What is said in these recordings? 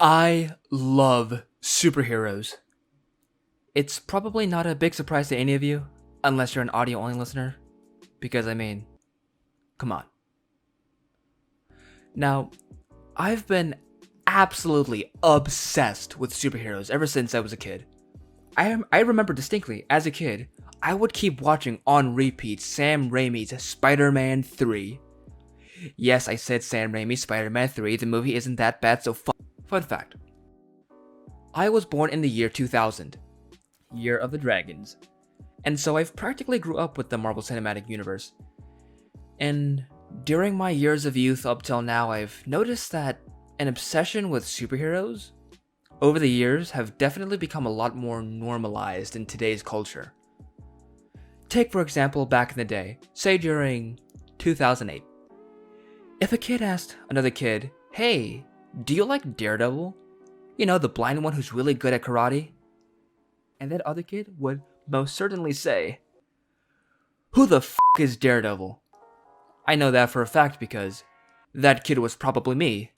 I love superheroes. It's probably not a big surprise to any of you, unless you're an audio-only listener, because come on. Now, I've been absolutely obsessed with superheroes ever since I was a kid. I remember distinctly, as a kid, I would keep watching on repeat Sam Raimi's Spider-Man 3. Yes, I said Sam Raimi's Spider-Man 3, the movie isn't that bad, so fun fact. I was born in the year 2000, Year of the Dragons, and so I've practically grew up with the Marvel Cinematic Universe. And during my years of youth up till now, I've noticed that an obsession with superheroes over the years have definitely become a lot more normalized in today's culture. Take for example back in the day, say during 2008. If a kid asked another kid, "Hey, do you like Daredevil? You know, the blind one who's really good at karate?" And that other kid would most certainly say, "Who the f*** is Daredevil?" I know that for a fact because that kid was probably me.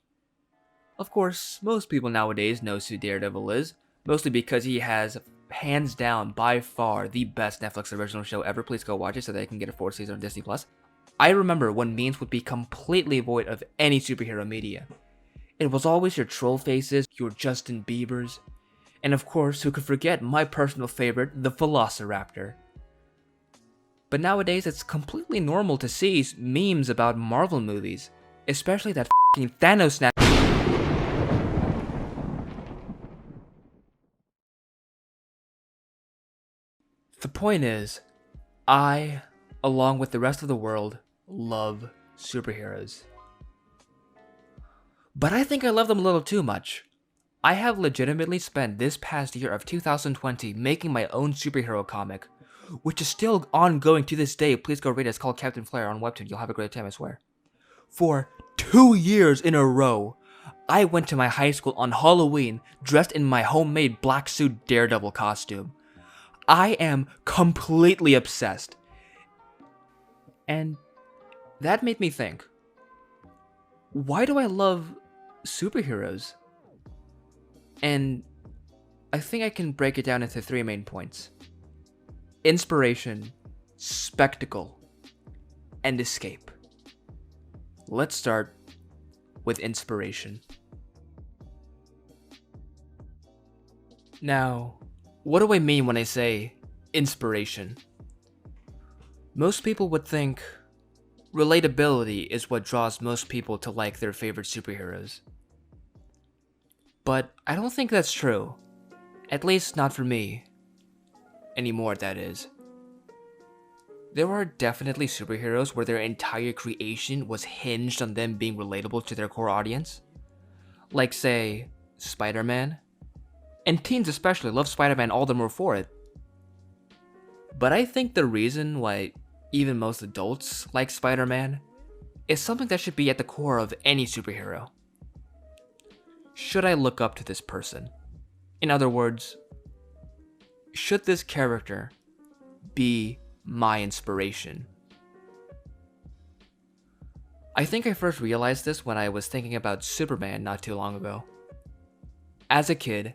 Of course, most people nowadays know who Daredevil is, mostly because he has, hands down, by far, the best Netflix original show ever. Please go watch it so that I can get a 4th season on Disney+. I remember when memes would be completely void of any superhero media. It was always your troll faces, your Justin Biebers, and of course, who could forget my personal favorite, the Velociraptor. But nowadays, it's completely normal to see memes about Marvel movies, especially that f***ing Thanos snap. The point is, I, along with the rest of the world, love superheroes. But I think I love them a little too much. I have legitimately spent this past year of 2020 making my own superhero comic, which is still ongoing to this day. Please go read it. It's called Captain Flare on Webtoon. You'll have a great time, I swear. For 2 years in a row, I went to my high school on Halloween dressed in my homemade black suit Daredevil costume. I am completely obsessed. And that made me think, why do I love superheroes? And I think I can break it down into 3 main points: inspiration, spectacle, and escape. Let's start with inspiration. Now, what do I mean when I say inspiration? Most people would think relatability is what draws most people to like their favorite superheroes. But I don't think that's true. At least not for me. Anymore, that is. There are definitely superheroes where their entire creation was hinged on them being relatable to their core audience. Like, say, Spider-Man. And teens especially love Spider-Man all the more for it. But I think the reason why even most adults like Spider-Man is something that should be at the core of any superhero. Should I look up to this person? In other words, should this character be my inspiration? I think I first realized this when I was thinking about Superman not too long ago. As a kid,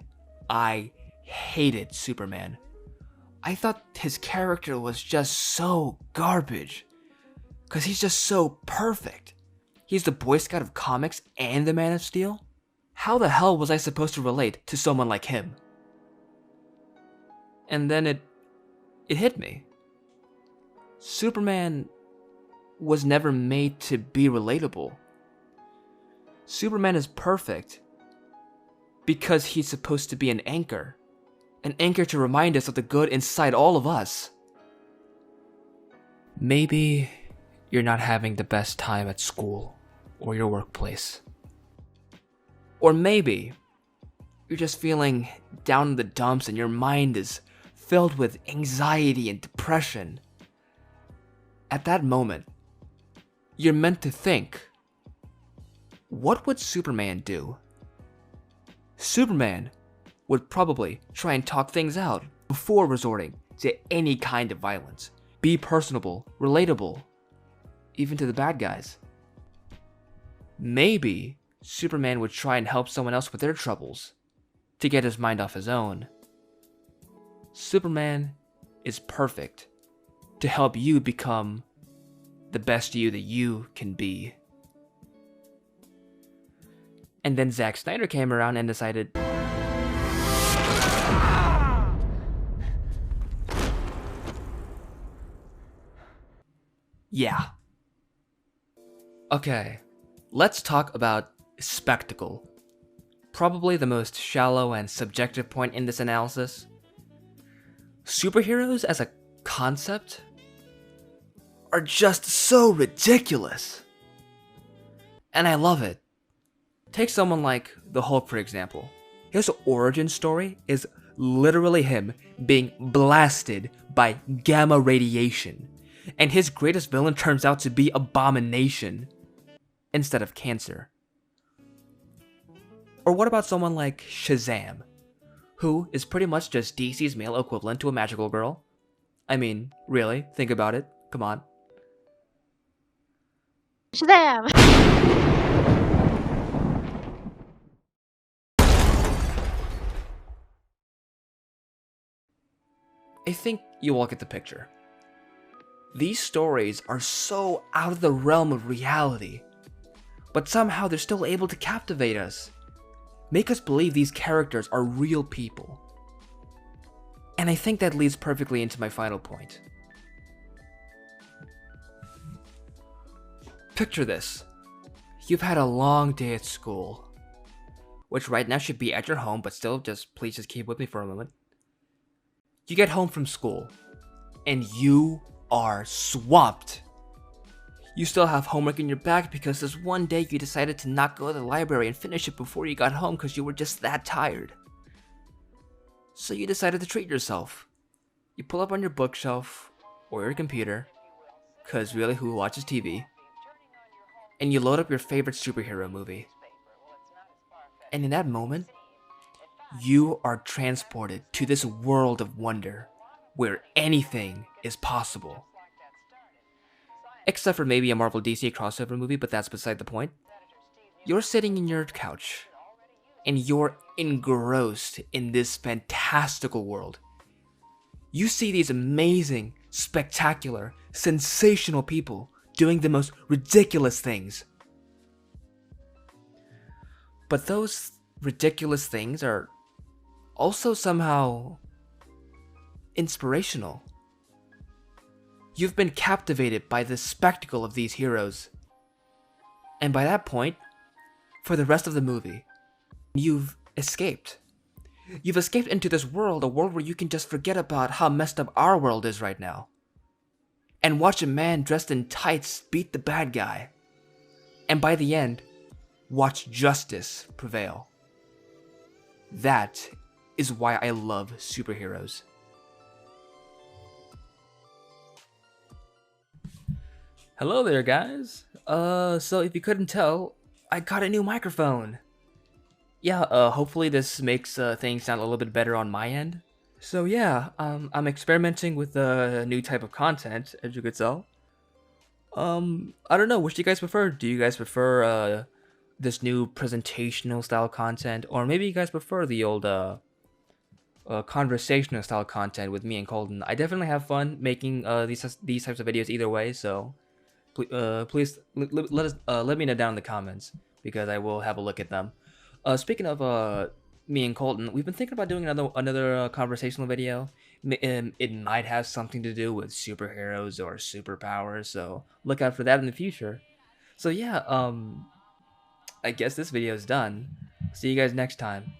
I hated Superman. I thought his character was just so garbage, cause he's just so perfect. He's the Boy Scout of comics and the Man of Steel? How the hell was I supposed to relate to someone like him? And then it hit me. Superman was never made to be relatable. Superman is perfect because he's supposed to be an anchor to remind us of the good inside all of us. Maybe you're not having the best time at school or your workplace. Or maybe you're just feeling down in the dumps and your mind is filled with anxiety and depression. At that moment, you're meant to think, what would Superman do? Superman would probably try and talk things out before resorting to any kind of violence. Be personable, relatable, even to the bad guys. Maybe Superman would try and help someone else with their troubles to get his mind off his own. Superman is perfect to help you become the best you that you can be. And then Zack Snyder came around and decided, yeah. Okay, let's talk about spectacle. Probably the most shallow and subjective point in this analysis. Superheroes as a concept are just so ridiculous. And I love it. Take someone like the Hulk, for example. His origin story is literally him being blasted by gamma radiation, and his greatest villain turns out to be Abomination instead of cancer. Or what about someone like Shazam, who is pretty much just DC's male equivalent to a magical girl? I mean, really, think about it. Come on. Shazam! I think you all get the picture. These stories are so out of the realm of reality, but somehow they're still able to captivate us, make us believe these characters are real people. And I think that leads perfectly into my final point. Picture this. You've had a long day at school, which right now should be at your home, but still, please just keep with me for a moment. You get home from school, and you are swamped. You still have homework in your back because this one day you decided to not go to the library and finish it before you got home because you were just that tired. So you decided to treat yourself. You pull up on your bookshelf or your computer, because really, who watches TV? And you load up your favorite superhero movie. And in that moment, you are transported to this world of wonder where anything is possible. Except for maybe a Marvel DC crossover movie, but that's beside the point. You're sitting in your couch, and you're engrossed in this fantastical world. You see these amazing, spectacular, sensational people doing the most ridiculous things. But those ridiculous things are also somehow inspirational. You've been captivated by the spectacle of these heroes. And by that point, for the rest of the movie, you've escaped. You've escaped into this world, a world where you can just forget about how messed up our world is right now, and watch a man dressed in tights beat the bad guy. And by the end, watch justice prevail. That is why I love superheroes. Hello there, guys. So if you couldn't tell, I got a new microphone. Yeah, hopefully this makes things sound a little bit better on my end. So yeah, I'm experimenting with a new type of content, as you could tell. I don't know, which do you guys prefer? Do you guys prefer this new presentational style content, or maybe you guys prefer the old conversational style content with me and Colton? I definitely have fun making these types of videos either way, so please let me know down in the comments, because I will have a look at them. Speaking of me and Colton, we've been thinking about doing another conversational video. It might have something to do with superheroes or superpowers, so look out for that in the future. So yeah, I guess this video is done. See you guys next time.